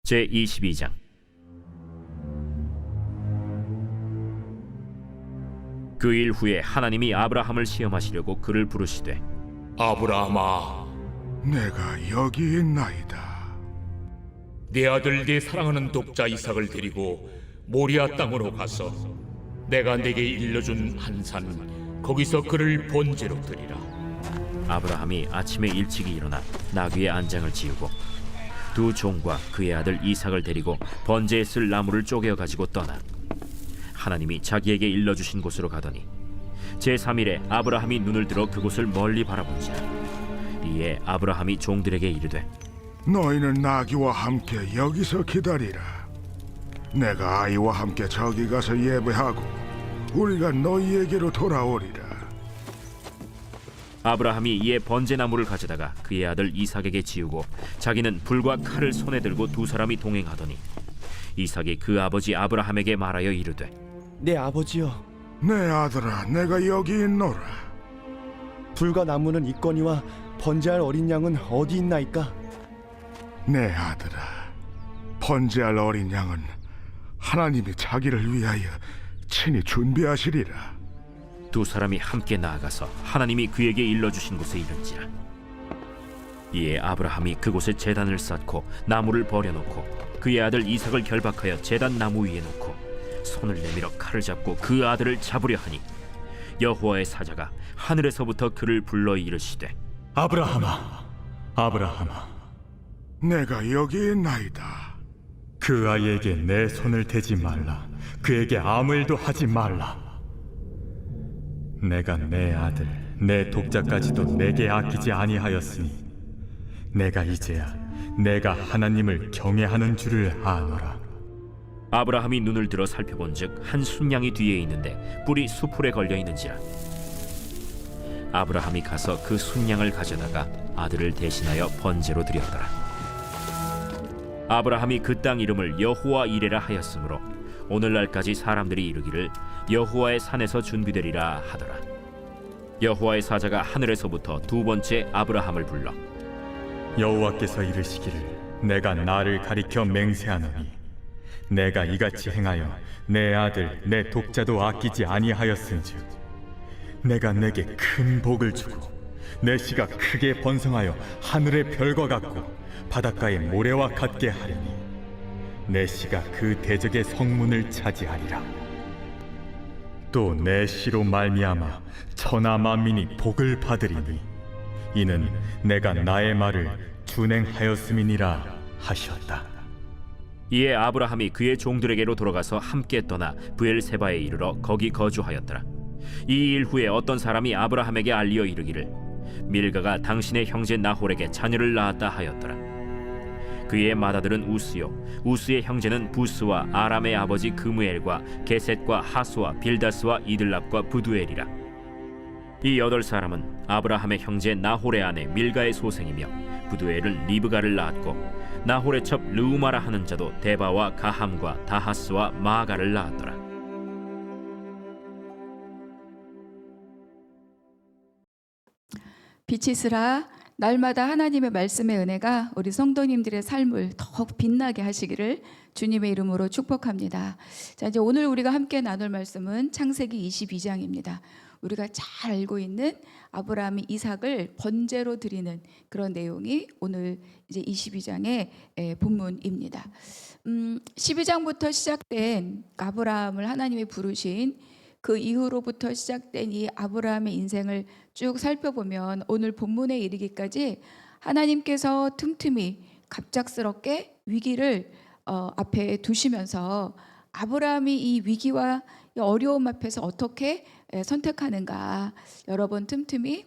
제22장. 그 일 후에 하나님이 아브라함을 시험하시려고 그를 부르시되, 아브라함아, 내가 여기 있나이다. 네 아들 네 사랑하는 독자 이삭을 데리고 모리아 땅으로 가서 내가 네게 일러준 한 산 거기서 그를 번제로 드리라. 아브라함이 아침에 일찍이 일어나 나귀의 안장을 지우고 두 종과 그의 아들 이삭을 데리고 번제에 쓸 나무를 쪼개어 가지고 떠나 하나님이 자기에게 일러주신 곳으로 가더니 제3일에 아브라함이 눈을 들어 그곳을 멀리 바라본지라. 이에 아브라함이 종들에게 이르되, 너희는 나귀와 함께 여기서 기다리라. 내가 아이와 함께 저기 가서 예배하고 우리가 너희에게로 돌아오리라. 아브라함이 이에 번제나무를 가져다가 그의 아들 이삭에게 지우고 자기는 불과 칼을 손에 들고 두 사람이 동행하더니 이삭이 그 아버지 아브라함에게 말하여 이르되, 내 아버지여, 내 아들아, 내가 여기 있노라. 불과 나무는 있거니와 번제할 어린 양은 어디 있나이까? 내 아들아, 번제할 어린 양은 하나님이 자기를 위하여 친히 준비하시리라. 두 사람이 함께 나아가서 하나님이 그에게 일러주신 곳에 이른지라. 이에 아브라함이 그곳에 제단을 쌓고 나무를 버려놓고 그의 아들 이삭을 결박하여 제단 나무 위에 놓고 손을 내밀어 칼을 잡고 그 아들을 잡으려 하니 여호와의 사자가 하늘에서부터 그를 불러 이르시되, 아브라함아, 아브라함아, 내가 여기 있나이다. 그 아이에게 내 손을 대지 말라. 그에게 아무 일도 하지 말라. 내가 내 아들, 내 독자까지도 내게 아끼지 아니하였으니 내가 이제야 내가 하나님을 경외하는 줄을 아노라. 아브라함이 눈을 들어 살펴본즉 한 순양이 뒤에 있는데 뿔이 수풀에 걸려 있는지라. 아브라함이 가서 그 순양을 가져다가 아들을 대신하여 번제로 드렸더라. 아브라함이 그 땅 이름을 여호와 이레라 하였으므로 오늘날까지 사람들이 이르기를 여호와의 산에서 준비되리라 하더라. 여호와의 사자가 하늘에서부터 두 번째 아브라함을 불러 여호와께서 이르시기를 내가 나를 가리켜 맹세하노니 내가 이같이 행하여 내 아들, 내 독자도 아끼지 아니하였은즉 내가 내게 큰 복을 주고 내 씨가 크게 번성하여 하늘의 별과 같고 바닷가의 모래와 같게 하려니 내 씨가 그 대적의 성문을 차지하리라. 또 내 씨로 말미암아 천하 만민이 복을 받으리니 이는 내가 나의 말을 준행하였음이니라 하셨다. 이에 아브라함이 그의 종들에게로 돌아가서 함께 떠나 브엘세바에 이르러 거기 거주하였더라. 이 일 후에 어떤 사람이 아브라함에게 알리어 이르기를 밀가가 당신의 형제 나홀에게 자녀를 낳았다 하였더라. 그의 맏아들은 우스요, 우스의 형제는 부스와 아람의 아버지 그무엘과 게셋과 하수와 빌다스와 이들랍과 부두엘이라. 이 8사람은 아브라함의 형제 나홀의 아내 밀가의 소생이며 부두엘은 리브가를 낳았고 나홀의 첩 르우마라 하는 자도 데바와 가함과 다하스와 마아가를 낳았더라. 빛이스라. 날마다 하나님의 말씀의 은혜가 우리 성도님들의 삶을 더욱 빛나게 하시기를 주님의 이름으로 축복합니다. 자, 이제 오늘 우리가 함께 나눌 말씀은 창세기 22장입니다. 우리가 잘 알고 있는 아브라함이 이삭을 번제로 드리는 그런 내용이 오늘 이제 22장의 본문입니다. 12장부터 시작된 아브라함을 하나님이 부르신 그 이후로부터 시작된 이 아브라함의 인생을 쭉 살펴보면 오늘 본문에 이르기까지 하나님께서 틈틈이 갑작스럽게 위기를 앞에 두시면서 아브라함이 이 위기와 이 어려움 앞에서 어떻게 선택하는가 여러 번 틈틈이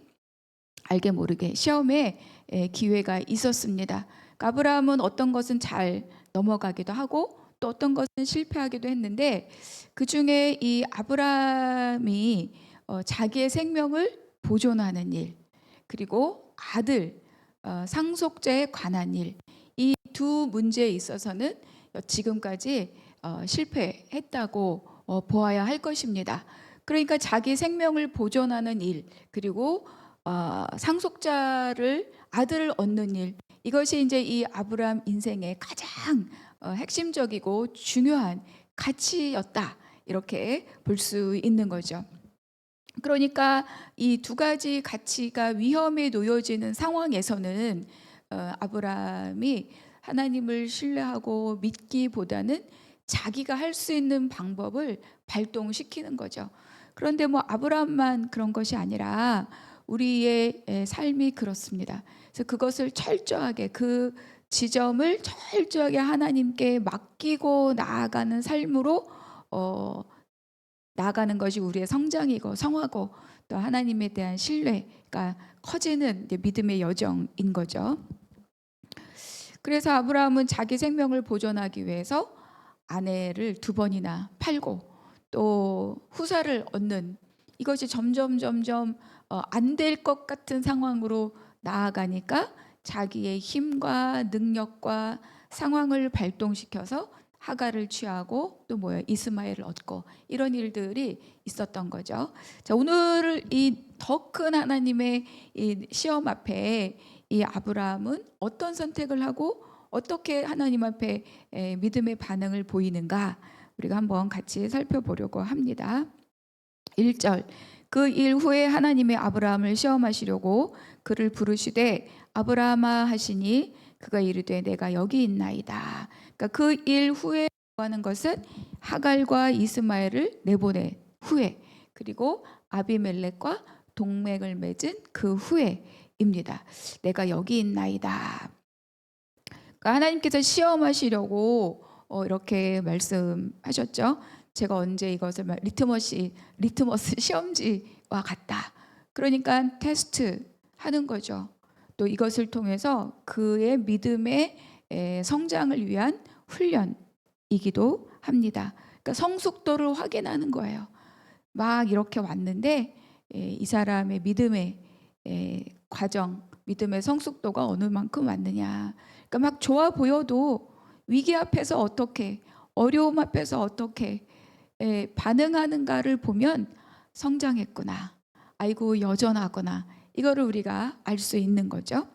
알게 모르게 시험의 기회가 있었습니다. 아브라함은 어떤 것은 잘 넘어가기도 하고 또 어떤 것은 실패하기도 했는데 그 중에 이 아브라함이 자기의 생명을 보존하는 일 그리고 아들 상속자에 관한 일 이 두 문제에 있어서는 지금까지 실패했다고 보아야 할 것입니다. 그러니까 자기 생명을 보존하는 일 그리고 상속자를 아들을 얻는 일 이것이 이제 이 아브라함 인생의 가장 핵심적이고 중요한 가치였다. 이렇게 볼 수 있는 거죠. 그러니까 이 두 가지 가치가 위험에 놓여지는 상황에서는 아브라함이 하나님을 신뢰하고 믿기보다는 자기가 할 수 있는 방법을 발동시키는 거죠. 그런데 뭐 아브라함만 그런 것이 아니라 우리의 삶이 그렇습니다. 그래서 그것을 철저하게 그 지점을 철저하게 하나님께 맡기고 나아가는 삶으로 나아가는 것이 우리의 성장이고 성화고 또 하나님에 대한 신뢰가 커지는 이제 믿음의 여정인 거죠. 그래서 아브라함은 자기 생명을 보존하기 위해서 아내를 2번이나 팔고 또 후사를 얻는 이것이 점점 안 될 것 같은 상황으로 나아가니까 자기의 힘과 능력과 상황을 발동시켜서 하갈을 취하고 또 이스마엘을 얻고 이런 일들이 있었던 거죠. 자, 오늘 이 더 큰 하나님의 이 시험 앞에 이 아브라함은 어떤 선택을 하고 어떻게 하나님 앞에 믿음의 반응을 보이는가 우리가 한번 같이 살펴보려고 합니다. 1절 그 일 후에 하나님의 아브라함을 시험하시려고 그를 부르시되 아브라함아 하시니 그가 이르되 내가 여기 있나이다. 그러니까 그 일 후에 하는 것은 하갈과 이스마엘을 내보낸 후에 그리고 아비멜렉과 동맹을 맺은 그 후에입니다. 내가 여기 있나이다. 그러니까 하나님께서 시험하시려고 이렇게 말씀하셨죠. 제가 언제 이것을 리트머스 시험지와 같다. 그러니까 테스트 하는 거죠. 또 이것을 통해서 그의 믿음의 성장을 위한 훈련이기도 합니다. 그러니까 성숙도를 확인하는 거예요. 막 이렇게 왔는데 이 사람의 믿음의 과정, 믿음의 성숙도가 어느 만큼 왔느냐. 그러니까 막 좋아 보여도 위기 앞에서 어떻게, 어려움 앞에서 어떻게 반응하는가를 보면 성장했구나. 아이고 여전하구나. 이거를 우리가 알 수 있는 거죠.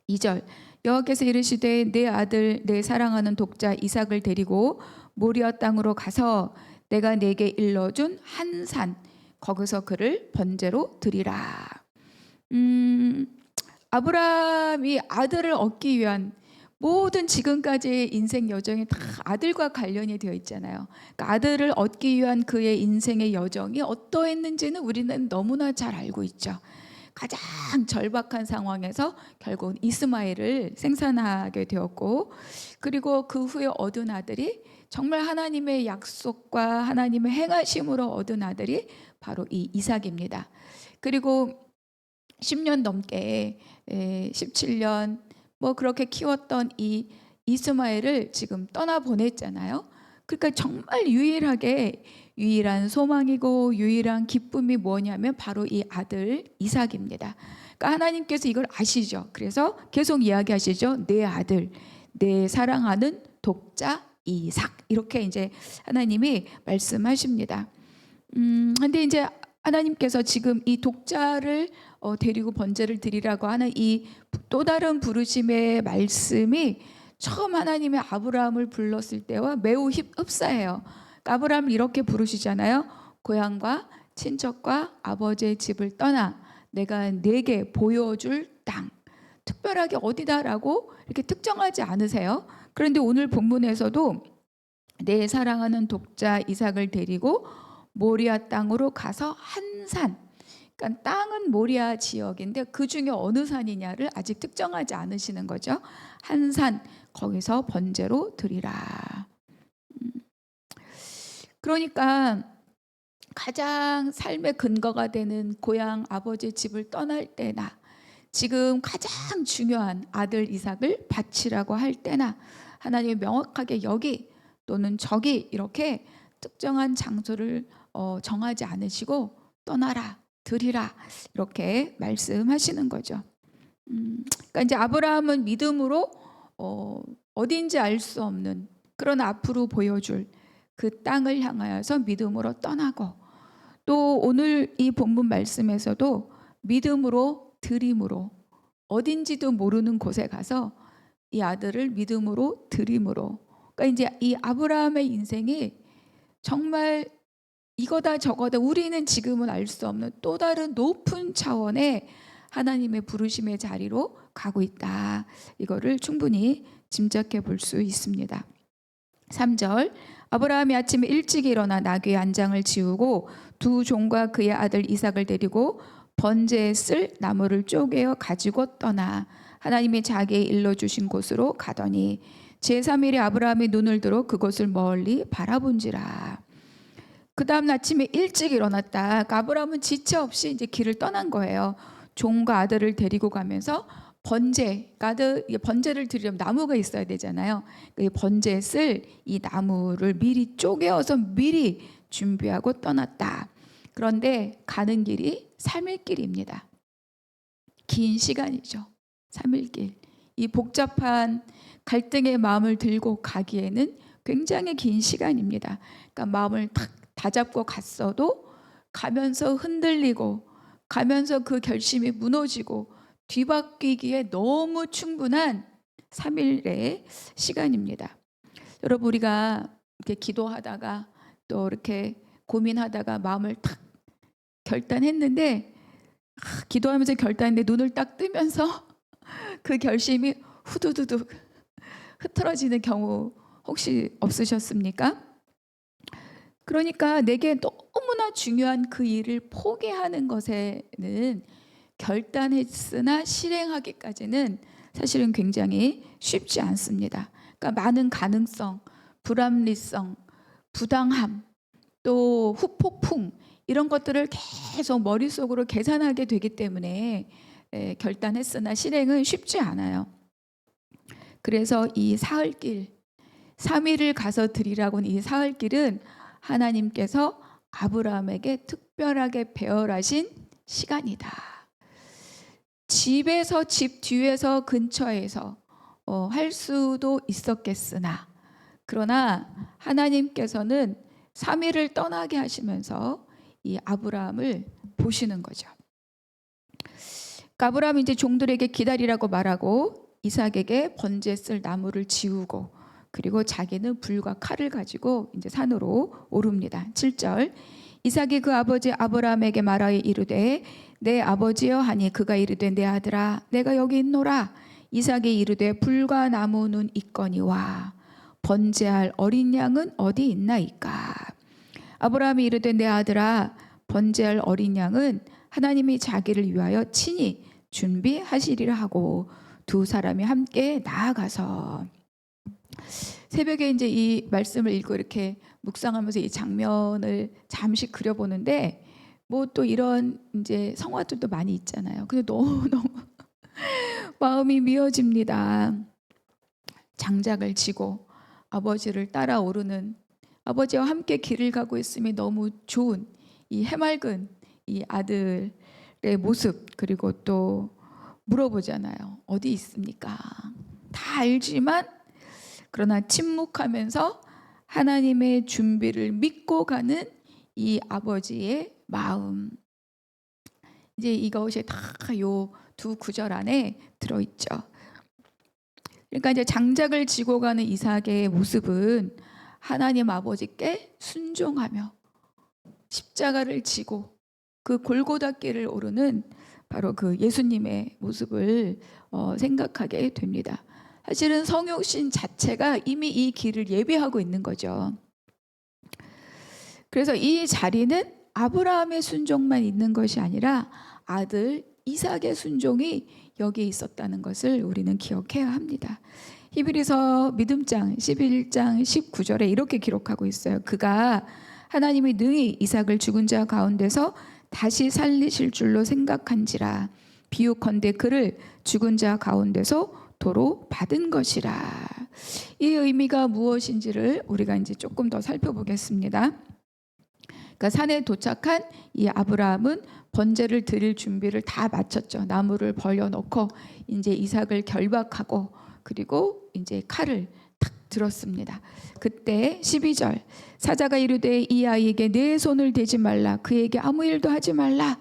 2절 여호와께서 이르시되 내 아들 내 사랑하는 독자 이삭을 데리고 모리아 땅으로 가서 내가 네게 일러준 한 산 거기서 그를 번제로 드리라. 아브라함이 아들을 얻기 위한 모든 지금까지의 인생 여정이 다 아들과 관련이 되어 있잖아요. 그러니까 아들을 얻기 위한 그의 인생의 여정이 어떠했는지는 우리는 너무나 잘 알고 있죠. 가장 절박한 상황에서 결국은 이스마엘을 생산하게 되었고 그리고 그 후에 얻은 아들이 정말 하나님의 약속과 하나님의 행하심으로 얻은 아들이 바로 이 이삭입니다. 그리고 10년 넘게 17년 뭐 그렇게 키웠던 이 이스마엘을 지금 떠나보냈잖아요. 그러니까 정말 유일한 소망이고 유일한 기쁨이 뭐냐면 바로 이 아들 이삭입니다. 그러니까 하나님께서 이걸 아시죠. 그래서 계속 이야기하시죠. 내 아들, 내 사랑하는 독자 이삭 이렇게 이제 하나님이 말씀하십니다. 근데 이제 하나님께서 지금 이 독자를 데리고 번제를 드리라고 하는 이 또 다른 부르심의 말씀이 처음 하나님의 아브라함을 불렀을 때와 매우 흡사해요. 그러니까 아브라함을 이렇게 부르시잖아요. 고향과 친척과 아버지의 집을 떠나 내가 네게 보여줄 땅. 특별하게 어디다라고 이렇게 특정하지 않으세요. 그런데 오늘 본문에서도 내 사랑하는 독자 이삭을 데리고 모리아 땅으로 가서 한 산. 그러니까 땅은 모리아 지역인데 그 중에 어느 산이냐를 아직 특정하지 않으시는 거죠. 한 산 거기서 번제로 드리라. 그러니까 가장 삶의 근거가 되는 고향 아버지 집을 떠날 때나 지금 가장 중요한 아들 이삭을 바치라고 할 때나 하나님이 명확하게 여기 또는 저기 이렇게 특정한 장소를 정하지 않으시고 떠나라 드리라 이렇게 말씀하시는 거죠. 그러니까 이제 아브라함은 믿음으로 어딘지 알 수 없는 그런 앞으로 보여줄 그 땅을 향하여서 믿음으로 떠나고 또 오늘 이 본문 말씀에서도 믿음으로 드림으로 어딘지도 모르는 곳에 가서 이 아들을 믿음으로 드림으로. 그러니까 이제 이 아브라함의 인생이 정말 이거다 저거다 우리는 지금은 알 수 없는 또 다른 높은 차원의 하나님의 부르심의 자리로 가고 있다. 이거를 충분히 짐작해 볼 수 있습니다. 3절 아브라함이 아침에 일찍 일어나 나귀의 안장을 지우고 두 종과 그의 아들 이삭을 데리고 번제에 쓸 나무를 쪼개어 가지고 떠나 하나님이 자기의 일러주신 곳으로 가더니 제3일에 아브라함이 눈을 들어 그곳을 멀리 바라본지라. 그 다음 아침에 일찍 일어났다. 그러니까 아브라함은 지체 없이 이제 길을 떠난 거예요. 종과 아들을 데리고 가면서 번제를 드리려면 나무가 있어야 되잖아요. 이 번제에 쓸 이 나무를 미리 쪼개어서 미리 준비하고 떠났다. 그런데 가는 길이 3일 길입니다. 긴 시간이죠. 3일 길. 이 복잡한 갈등의 마음을 들고 가기에는 굉장히 긴 시간입니다. 그러니까 마음을 탁 다잡고 갔어도 가면서 흔들리고 가면서 그 결심이 무너지고 뒤바뀌기에 너무 충분한 3일의 시간입니다. 여러분 우리가 이렇게 기도하다가 또 이렇게 고민하다가 마음을 탁 결단했는데 기도하면서 결단했는데 눈을 딱 뜨면서 그 결심이 후두두둑 흐트러지는 경우 혹시 없으셨습니까? 그러니까 내게 너무나 중요한 그 일을 포기하는 것에는 결단했으나 실행하기까지는 사실은 굉장히 쉽지 않습니다. 그러니까 많은 가능성, 불합리성, 부당함, 또 후폭풍 이런 것들을 계속 머릿속으로 계산하게 되기 때문에 결단했으나 실행은 쉽지 않아요. 그래서 이 사흘길, 3일을 가서 드리라고는 이 사흘길은 하나님께서 아브라함에게 특별하게 배열하신 시간이다. 집에서 집 뒤에서 근처에서 할 수도 있었겠으나 그러나 하나님께서는 3일을 떠나게 하시면서 이 아브라함을 보시는 거죠. 그러니까 아브라함이 이제 종들에게 기다리라고 말하고 이삭에게 번제 쓸 나무를 지우고 그리고 자기는 불과 칼을 가지고 이제 산으로 오릅니다. 7절 이삭이 그 아버지 아브라함에게 말하여 이르되 내 아버지여 하니 그가 이르되 내 아들아 내가 여기 있노라. 이삭이 이르되 불과 나무는 있거니와 번제할 어린 양은 어디 있나이까. 아브라함이 이르되 내 아들아 번제할 어린 양은 하나님이 자기를 위하여 친히 준비하시리라 하고 두 사람이 함께 나아가서 새벽에 이제 이 말씀을 읽고 이렇게 묵상하면서 이 장면을 잠시 그려보는데 뭐 또 이런 이제 성화들도 많이 있잖아요. 근데 너무너무 마음이 미어집니다. 장작을 지고 아버지를 따라 오르는 아버지와 함께 길을 가고 있음이 너무 좋은 이 해맑은 이 아들의 모습 그리고 또 물어보잖아요. 어디 있습니까? 다 알지만 그러나 침묵하면서 하나님의 준비를 믿고 가는 이 아버지의 마음. 이제 이것이 다 요 두 구절 안에 들어있죠. 그러니까 이제 장작을 지고 가는 이삭의 모습은 하나님 아버지께 순종하며 십자가를 지고 그 골고다길을 오르는 바로 그 예수님의 모습을 생각하게 됩니다. 사실은 성육신 자체가 이미 이 길을 예비하고 있는 거죠. 그래서 이 자리는 아브라함의 순종만 있는 것이 아니라 아들 이삭의 순종이 여기에 있었다는 것을 우리는 기억해야 합니다. 히브리서 믿음장 11장 19절에 이렇게 기록하고 있어요. 그가 하나님이 능히 이삭을 죽은 자 가운데서 다시 살리실 줄로 생각한지라 비유컨대 그를 죽은 자 가운데서 도로 받은 것이라. 이 의미가 무엇인지를 우리가 이제 조금 더 살펴보겠습니다. 그러니까 산에 도착한 이 아브라함은 번제를 드릴 준비를 다 마쳤죠. 나무를 벌려놓고 이제 이삭을 결박하고 그리고 이제 칼을 탁 들었습니다. 그때 12절 사자가 이르되 이 아이에게 내 손을 대지 말라 그에게 아무 일도 하지 말라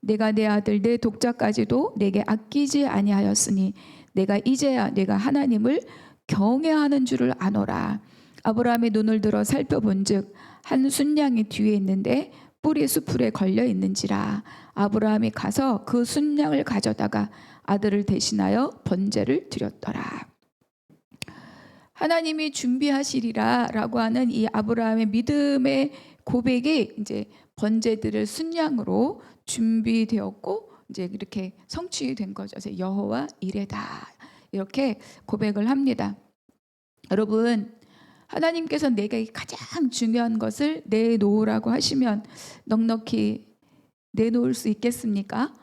내가 내 아들 내 독자까지도 내게 아끼지 아니하였으니 내가 이제야 내가 하나님을 경외하는 줄을 아노라. 아브라함이 눈을 들어 살펴본즉 한 순양이 뒤에 있는데 뿔이 수풀에 걸려 있는지라. 아브라함이 가서 그 순양을 가져다가 아들을 대신하여 번제를 드렸더라. 하나님이 준비하시리라라고 하는 이 아브라함의 믿음의 고백이 이제 번제들을 순양으로 준비되었고 이제 이렇게 성취된 거죠. 그래서 여호와 이레다 이렇게 고백을 합니다. 여러분, 하나님께서 내게 가장 중요한 것을 내놓으라고 하시면 넉넉히 내놓을 수 있겠습니까?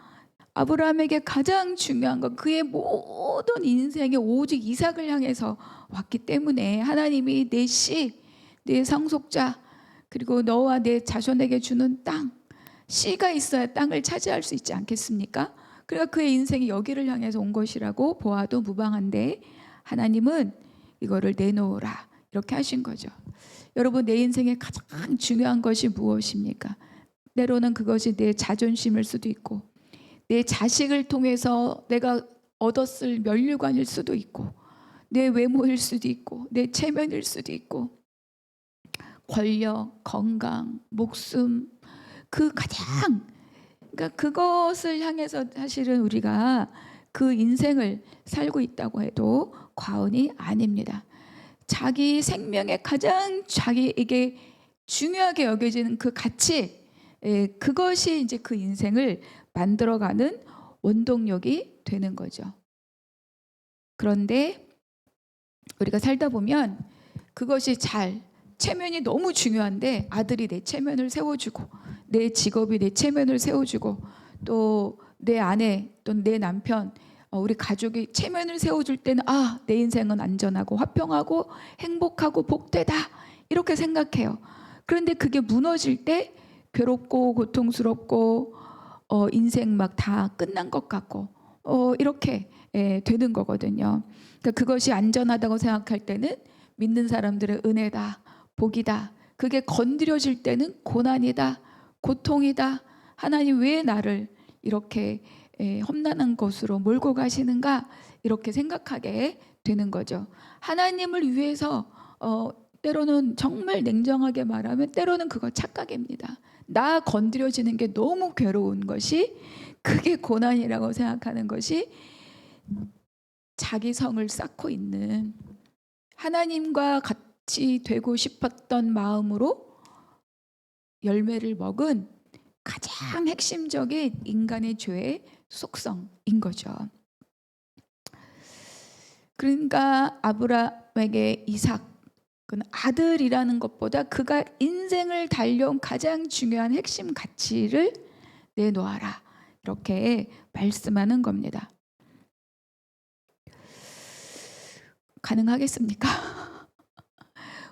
아브라함에게 가장 중요한 것, 그의 모든 인생에 오직 이삭을 향해서 왔기 때문에 하나님이 내 씨, 내 상속자, 그리고 너와 내 자손에게 주는 땅, 씨가 있어야 땅을 차지할 수 있지 않겠습니까? 그러니까 그의 인생이 여기를 향해서 온 것이라고 보아도 무방한데 하나님은 이거를 내놓으라 이렇게 하신 거죠. 여러분, 내 인생에 가장 중요한 것이 무엇입니까? 때로는 그것이 내 자존심일 수도 있고 내 자식을 통해서 내가 얻었을 면류관일 수도 있고 내 외모일 수도 있고 내 체면일 수도 있고 권력, 건강, 목숨, 그 가장 그러니까 그것을 향해서 사실은 우리가 그 인생을 살고 있다고 해도 과언이 아닙니다. 자기 생명에 가장 자기에게 중요하게 여겨지는 그 가치, 그것이 이제 그 인생을 만들어가는 원동력이 되는 거죠. 그런데 우리가 살다 보면 그것이 체면이 너무 중요한데 아들이 내 체면을 세워주고 내 직업이 내 체면을 세워주고 또 내 아내 또 내 남편 우리 가족이 체면을 세워줄 때는 내 인생은 안전하고 화평하고 행복하고 복되다 이렇게 생각해요. 그런데 그게 무너질 때 괴롭고 고통스럽고 인생 막 다 끝난 것 같고 이렇게 되는 거거든요. 그러니까 그것이 안전하다고 생각할 때는 믿는 사람들의 은혜다, 복이다. 그게 건드려질 때는 고난이다, 고통이다. 하나님 왜 나를 이렇게 험난한 곳으로 몰고 가시는가 이렇게 생각하게 되는 거죠. 하나님을 위해서 때로는 정말 냉정하게 말하면 때로는 그거 착각입니다. 나 건드려지는 게 너무 괴로운 것이 그게 고난이라고 생각하는 것이 자기 성을 쌓고 있는 하나님과 같이 되고 싶었던 마음으로 열매를 먹은 가장 핵심적인 인간의 죄의 속성인 거죠. 그러니까 아브라함에게 이삭은 아들이라는 것보다 그가 인생을 달려온 가장 중요한 핵심 가치를 내놓아라 이렇게 말씀하는 겁니다. 가능하겠습니까?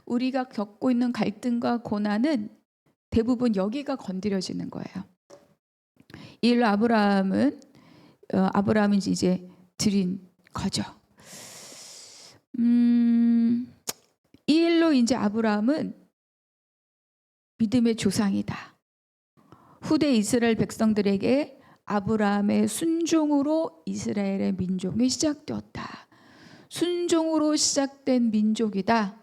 우리가 겪고 있는 갈등과 고난은 대부분 여기가 건드려지는 거예요. 이 일로 아브라함은 이제 드린 거죠. 이 일로 이제 아브라함은 믿음의 조상이다. 후대 이스라엘 백성들에게 아브라함의 순종으로 이스라엘의 민족이 시작되었다. 순종으로 시작된 민족이다.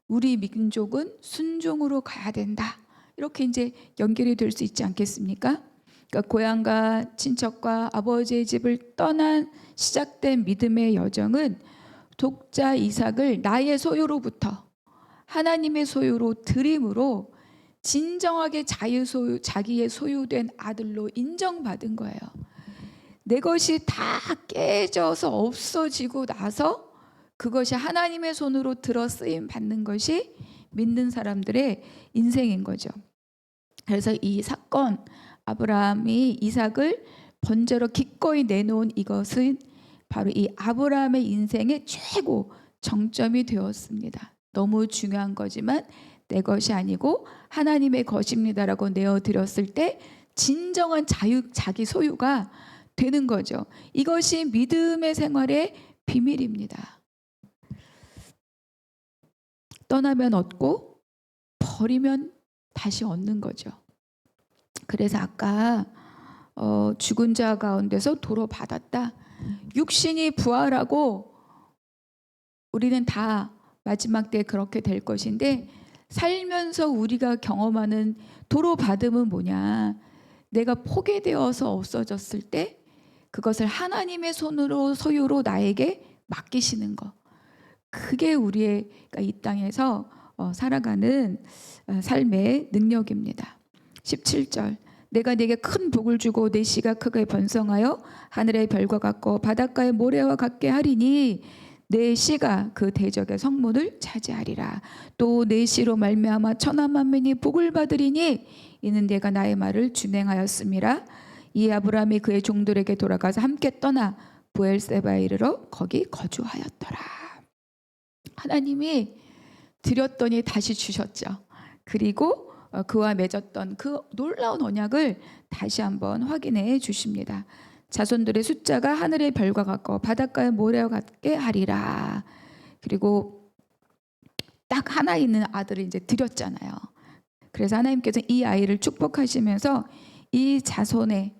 우리 민족은 순종으로 가야 된다. 이렇게 이제 연결이 될 수 있지 않겠습니까? 그러니까 고향과 친척과 아버지의 집을 떠난 시작된 믿음의 여정은 독자 이삭을 나의 소유로부터 하나님의 소유로 드림으로 진정하게 자기의 소유된 아들로 인정받은 거예요. 내 것이 다 깨져서 없어지고 나서 그것이 하나님의 손으로 들어 쓰임 받는 것이 믿는 사람들의 인생인 거죠. 그래서 이 사건, 아브라함이 이삭을 번제로 기꺼이 내놓은 이것은 바로 이 아브라함의 인생의 최고 정점이 되었습니다. 너무 중요한 거지만 내 것이 아니고 하나님의 것입니다라고 내어드렸을 때 진정한 자기 소유가 되는 거죠. 이것이 믿음의 생활의 비밀입니다. 떠나면 얻고 버리면 다시 얻는 거죠. 그래서 아까 죽은 자 가운데서 도로 받았다. 육신이 부활하고 우리는 다 마지막 때 그렇게 될 것인데, 살면서 우리가 경험하는 도로 받음은 뭐냐? 내가 포개되어서 없어졌을 때 그것을 하나님의 손으로 소유로 나에게 맡기시는 것. 그게 우리의 이 땅에서 살아가는 삶의 능력입니다. 17절. 내가 네게 큰 복을 주고 내 씨가 크게 번성하여 하늘의 별과 같고 바닷가의 모래와 같게 하리니 내 씨가 그 대적의 성문을 차지하리라. 또 내 씨로 말미암아 천한 만민이 복을 받으리니 이는 내가 나의 말을 준행하였음이라. 이 아브라함이 그의 종들에게 돌아가서 함께 떠나 부엘세바에 이르러 거기 거주하였더라. 하나님이 드렸더니 다시 주셨죠. 그리고 그와 맺었던 그 놀라운 언약을 다시 한번 확인해 주십니다. 자손들의 숫자가 하늘의 별과 같고 바닷가의 모래와 같게 하리라. 그리고 딱 하나 있는 아들을 이제 드렸잖아요. 그래서 하나님께서 이 아이를 축복하시면서 이 자손의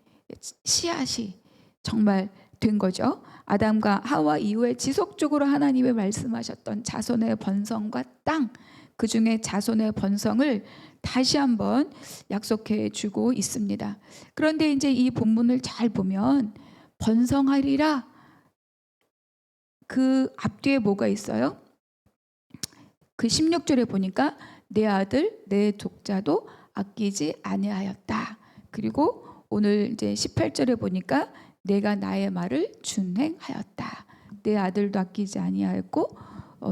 씨앗이 정말 된 거죠. 아담과 하와 이후에 지속적으로 하나님이 말씀하셨던 자손의 번성과 땅, 그 중에 자손의 번성을 다시 한번 약속해 주고 있습니다. 그런데 이제 이 본문을 잘 보면 번성하리라, 그 앞뒤에 뭐가 있어요? 그 16절에 보니까 내 아들 내 독자도 아끼지 아니하였다. 그리고 오늘 이제 18절에 보니까 내가 나의 말을 준행하였다. 내 아들도 아끼지 아니하였고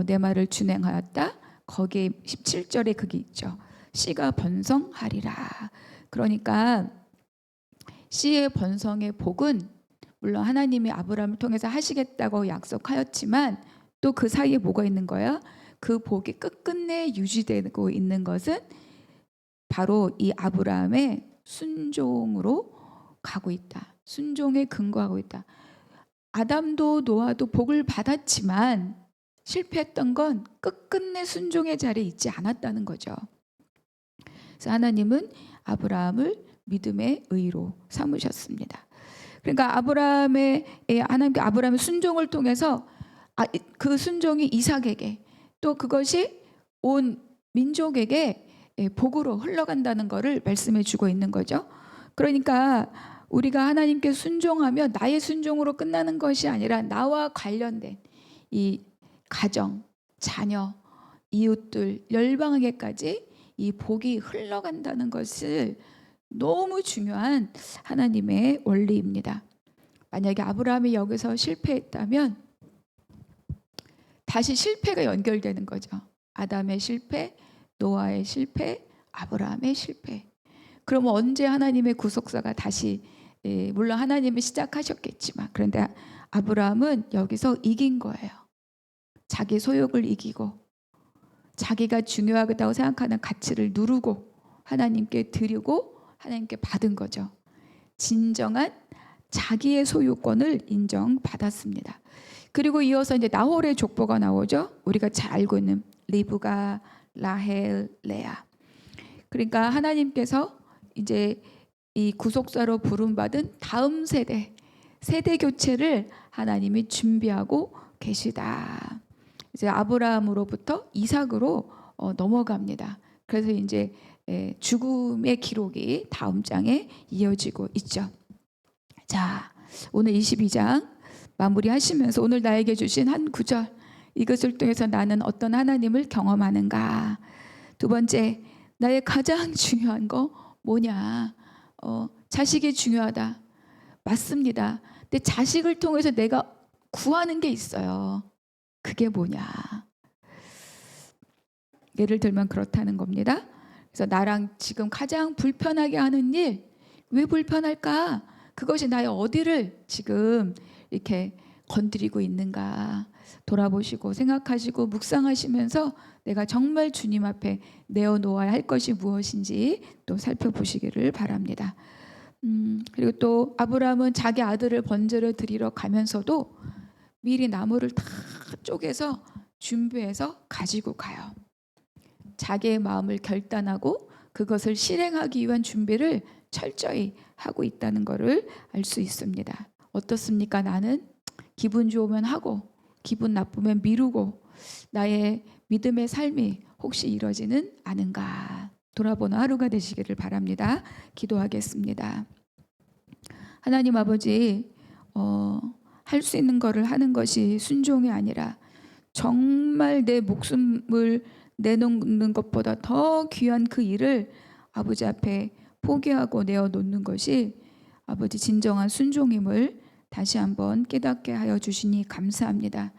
내 말을 준행하였다. 거기에 17절에 그게 있죠. 씨가 번성하리라. 그러니까 씨의 번성의 복은 물론 하나님이 아브라함을 통해서 하시겠다고 약속하였지만 또 그 사이에 뭐가 있는 거야? 그 복이 끝끝내 유지되고 있는 것은 바로 이 아브라함의 순종으로 가고 있다. 순종에 근거하고 있다. 아담도 노아도 복을 받았지만 실패했던 건 끝끝내 순종의 자리에 있지 않았다는 거죠. 그래서 하나님은 아브라함을 믿음의 의로 삼으셨습니다. 그러니까 하나님께 아브라함의 순종을 통해서 그 순종이 이삭에게 또 그것이 온 민족에게 복으로 흘러간다는 것을 말씀해 주고 있는 거죠. 그러니까 우리가 하나님께 순종하면 나의 순종으로 끝나는 것이 아니라 나와 관련된 이 가정, 자녀, 이웃들, 열방에게까지 이 복이 흘러간다는 것을 너무 중요한 하나님의 원리입니다. 만약에 아브라함이 여기서 실패했다면 다시 실패가 연결되는 거죠. 아담의 실패, 노아의 실패, 아브라함의 실패. 그러면 언제 하나님의 구속사가 다시, 물론 하나님이 시작하셨겠지만, 그런데 아브라함은 여기서 이긴 거예요. 자기 소욕을 이기고 자기가 중요하다고 생각하는 가치를 누르고 하나님께 드리고 하나님께 받은 거죠. 진정한 자기의 소유권을 인정받았습니다. 그리고 이어서 이제 나홀의 족보가 나오죠. 우리가 잘 알고 있는 리브가, 라헬, 레아. 그러니까 하나님께서 이제 이 구속사로 부름받은 다음 세대 교체를 하나님이 준비하고 계시다. 이제 아브라함으로부터 이삭으로 넘어갑니다. 그래서 이제 죽음의 기록이 다음 장에 이어지고 있죠. 자, 오늘 22장 마무리하시면서 오늘 나에게 주신 한 구절, 이것을 통해서 나는 어떤 하나님을 경험하는가. 두 번째, 나의 가장 중요한 거 뭐냐? 자식이 중요하다. 맞습니다. 근데 자식을 통해서 내가 구하는 게 있어요. 그게 뭐냐? 예를 들면 그렇다는 겁니다. 그래서 나랑 지금 가장 불편하게 하는 일, 왜 불편할까? 그것이 나의 어디를 지금 이렇게 건드리고 있는가 돌아보시고 생각하시고 묵상하시면서 내가 정말 주님 앞에 내어놓아야 할 것이 무엇인지 또 살펴보시기를 바랍니다. 그리고 또 아브라함은 자기 아들을 번제로 드리러 가면서도 미리 나무를 다 쪼개서 준비해서 가지고 가요. 자기의 마음을 결단하고 그것을 실행하기 위한 준비를 철저히 하고 있다는 것을 알 수 있습니다. 어떻습니까? 나는 기분 좋으면 하고 기분 나쁘면 미루고 나의 믿음의 삶이 혹시 이루어지는 않은가 돌아보는 하루가 되시기를 바랍니다. 기도하겠습니다. 하나님 아버지, 할 수 있는 거를 하는 것이 순종이 아니라 정말 내 목숨을 내놓는 것보다 더 귀한 그 일을 아버지 앞에 포기하고 내어놓는 것이 아버지 진정한 순종임을 다시 한번 깨닫게 하여 주시니 감사합니다.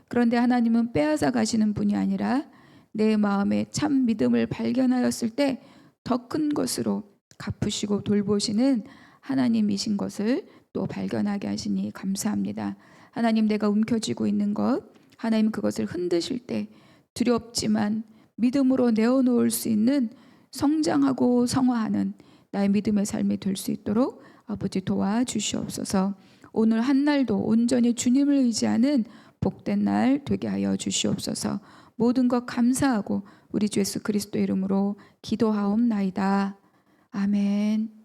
그런데 하나님은 빼앗아 가시는 분이 아니라 내 마음에 참 믿음을 발견하였을 때 더 큰 것으로 갚으시고 돌보시는 하나님이신 것을 또 발견하게 하시니 감사합니다. 하나님, 내가 움켜쥐고 있는 것, 하나님 그것을 흔드실 때 두렵지만 믿음으로 내어놓을 수 있는 성장하고 성화하는 나의 믿음의 삶이 될 수 있도록 아버지 도와주시옵소서. 오늘 한 날도 온전히 주님을 의지하는 복된 날 되게 하여 주시옵소서. 모든 것 감사하고 우리 주 예수 그리스도 이름으로 기도하옵나이다. 아멘.